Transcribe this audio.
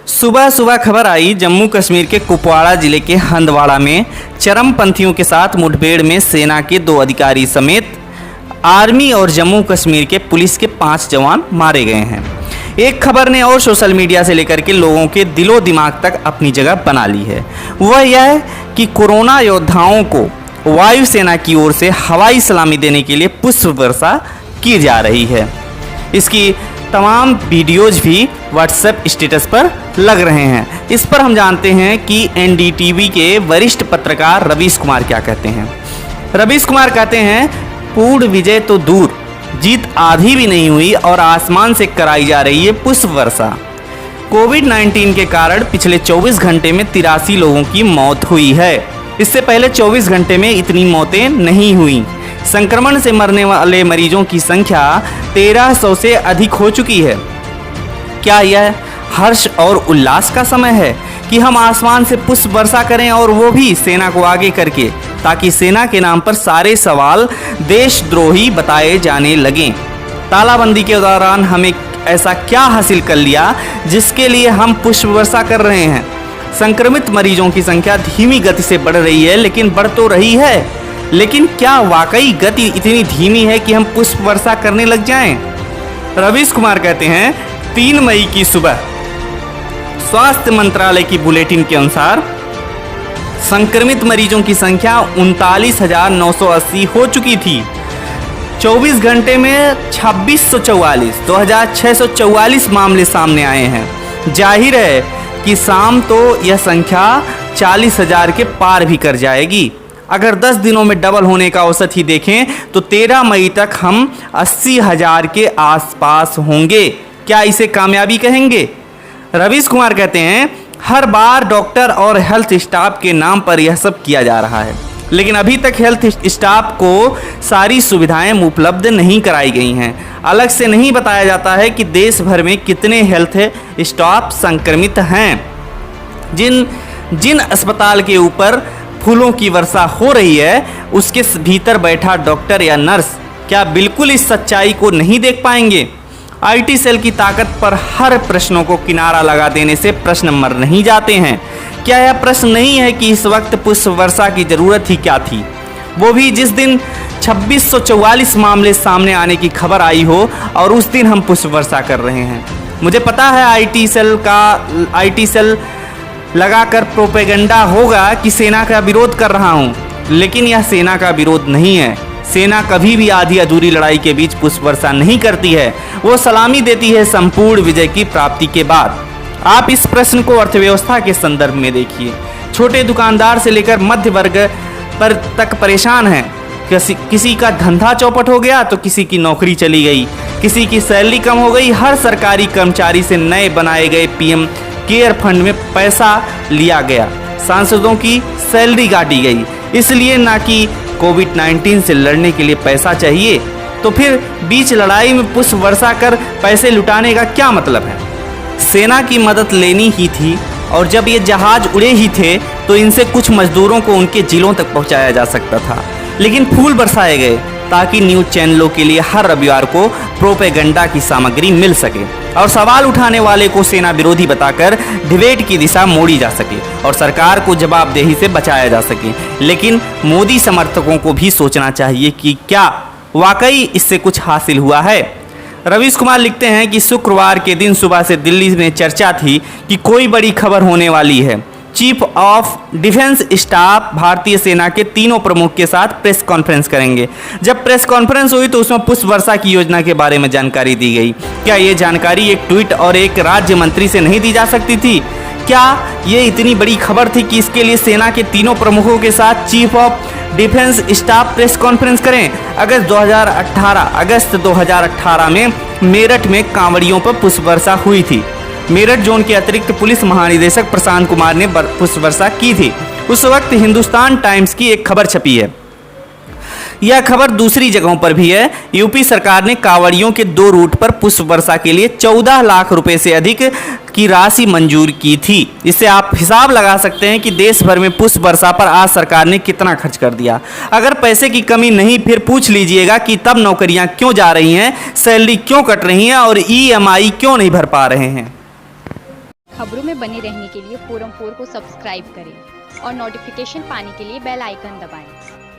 सुबह सुबह खबर आई जम्मू कश्मीर के कुपवाड़ा जिले के हंदवाड़ा में चरमपंथियों के साथ मुठभेड़ में सेना के 2 अधिकारी समेत आर्मी और जम्मू कश्मीर के पुलिस के 5 जवान मारे गए हैं। एक खबर ने और सोशल मीडिया से लेकर के लोगों के दिलो दिमाग तक अपनी जगह बना ली है। वह यह कि कोरोना योद्धाओं को वायुसेना की ओर से हवाई सलामी देने के लिए पुष्प वर्षा की जा रही है। इसकी तमाम वीडियोज भी व्हाट्सएप स्टेटस पर लग रहे हैं। इस पर हम जानते हैं कि एनडीटीवी के वरिष्ठ पत्रकार रवीश कुमार क्या कहते हैं। रवीश कुमार कहते हैं, पूर्ण विजय तो दूर, जीत आधी भी नहीं हुई और आसमान से कराई जा रही है पुष्प वर्षा। कोविड-19 के कारण पिछले 24 घंटे में 83 लोगों की मौत हुई है। इससे पहले 24 घंटे में इतनी मौतें नहीं हुई। संक्रमण से मरने वाले मरीजों की संख्या 1300 से अधिक हो चुकी है। क्या यह हर्ष और उल्लास का समय है कि हम आसमान से पुष्प वर्षा करें, और वो भी सेना को आगे करके, ताकि सेना के नाम पर सारे सवाल देशद्रोही बताए जाने लगें। तालाबंदी के दौरान हमें ऐसा क्या हासिल कर लिया जिसके लिए हम पुष्प वर्षा कर रहे हैं। संक्रमित मरीजों की संख्या धीमी गति से बढ़ रही है, लेकिन बढ़ तो रही है, लेकिन क्या वाकई गति इतनी धीमी है कि हम पुष्प वर्षा करने लग जाएं? रवीश कुमार कहते हैं, 3 मई की सुबह स्वास्थ्य मंत्रालय की बुलेटिन के अनुसार संक्रमित मरीजों की संख्या 39,980 हो चुकी थी। 24 घंटे में 2644 मामले सामने आए हैं। जाहिर है कि शाम तो यह संख्या 40,000 के पार भी कर जाएगी। अगर 10 दिनों में डबल होने का औसत ही देखें तो 13 मई तक हम 80,000 के आसपास होंगे। क्या इसे कामयाबी कहेंगे? रवीश कुमार कहते हैं, हर बार डॉक्टर और हेल्थ स्टाफ के नाम पर यह सब किया जा रहा है, लेकिन अभी तक हेल्थ स्टाफ को सारी सुविधाएं उपलब्ध नहीं कराई गई हैं। अलग से नहीं बताया जाता है कि देश भर में कितने हेल्थ स्टाफ संक्रमित हैं। जिन अस्पताल के ऊपर फूलों की वर्षा हो रही है, उसके भीतर बैठा डॉक्टर या नर्स क्या बिल्कुल इस सच्चाई को नहीं देख पाएंगे? आईटी सेल की ताकत पर हर प्रश्नों को किनारा लगा देने से प्रश्न मर नहीं जाते हैं। क्या यह प्रश्न नहीं है कि इस वक्त पुष्प वर्षा की जरूरत ही क्या थी, वो भी जिस दिन 2644 मामले सामने आने की खबर आई हो और उस दिन हम पुष्प वर्षा कर रहे हैं। मुझे पता है आईटी सेल लगाकर प्रोपेगेंडा होगा कि सेना का विरोध कर रहा हूं, लेकिन यह सेना का विरोध नहीं है। सेना कभी भी आधी अधूरी लड़ाई के बीच पुष्प वर्षा नहीं करती है, वो सलामी देती है संपूर्ण विजय की प्राप्ति के बाद। आप इस प्रश्न को अर्थव्यवस्था के संदर्भ में देखिए। छोटे दुकानदार से लेकर मध्य वर्ग पर तक परेशान हैं। किसी का धंधा चौपट हो गया तो किसी की नौकरी चली गई, किसी की सैलरी कम हो गई। हर सरकारी कर्मचारी से नए बनाए गए पीएम केयर फंड में पैसा लिया गया, सांसदों की सैलरी काटी गई, इसलिए ना कि कोविड-19 से लड़ने के लिए पैसा चाहिए। तो फिर बीच लड़ाई में पुष्प वर्षा कर पैसे लुटाने का क्या मतलब है? सेना की मदद लेनी ही थी, और जब ये जहाज उड़े ही थे तो इनसे कुछ मजदूरों को उनके जिलों तक पहुंचाया जा सकता था, लेकिन फूल बरसाए गए ताकि न्यूज चैनलों के लिए हर रविवार को प्रोपेगेंडा की सामग्री मिल सके और सवाल उठाने वाले को सेना विरोधी बताकर डिबेट की दिशा मोड़ी जा सके और सरकार को जवाबदेही से बचाया जा सके। लेकिन मोदी समर्थकों को भी सोचना चाहिए कि क्या वाकई इससे कुछ हासिल हुआ है। रवीश कुमार लिखते हैं कि शुक्रवार के दिन सुबह से दिल्ली में चर्चा थी कि कोई बड़ी खबर होने वाली है। चीफ ऑफ डिफेंस स्टाफ भारतीय सेना के तीनों प्रमुख के साथ प्रेस कॉन्फ्रेंस करेंगे। जब प्रेस कॉन्फ्रेंस हुई तो उसमें पुष्प वर्षा की योजना के बारे में जानकारी दी गई। क्या ये जानकारी एक ट्वीट और एक राज्य मंत्री से नहीं दी जा सकती थी? क्या ये इतनी बड़ी खबर थी कि इसके लिए सेना के तीनों प्रमुखों के साथ chief of defence staff press conference करें? अगस्त 2018 में मेरठ में कांवड़ियों पर पुष्प वर्षा हुई थी। मेरठ जोन के अतिरिक्त पुलिस महानिदेशक प्रशांत कुमार ने पुष्प वर्षा की थी। उस वक्त हिंदुस्तान टाइम्स की एक खबर छपी है। यह खबर दूसरी जगहों पर भी है। यूपी सरकार ने कांवड़ियों के 2 रूट पर पुष्प वर्षा के लिए 14 लाख रुपए से अधिक की राशि मंजूर की थी। इससे आप हिसाब लगा सकते हैं कि देश भर में पुष्प वर्षा पर आज सरकार ने कितना खर्च कर दिया। अगर पैसे की कमी नहीं, फिर पूछ लीजिएगा कि तब नौकरियां क्यों जा रही हैं, सैलरी क्यों कट रही हैं और EMI क्यों नहीं भर पा रहे हैं। खबरों में बने रहने के लिए फोरम 4 को सब्सक्राइब करें और नोटिफिकेशन पाने के लिए बेल आइकन दबाएं।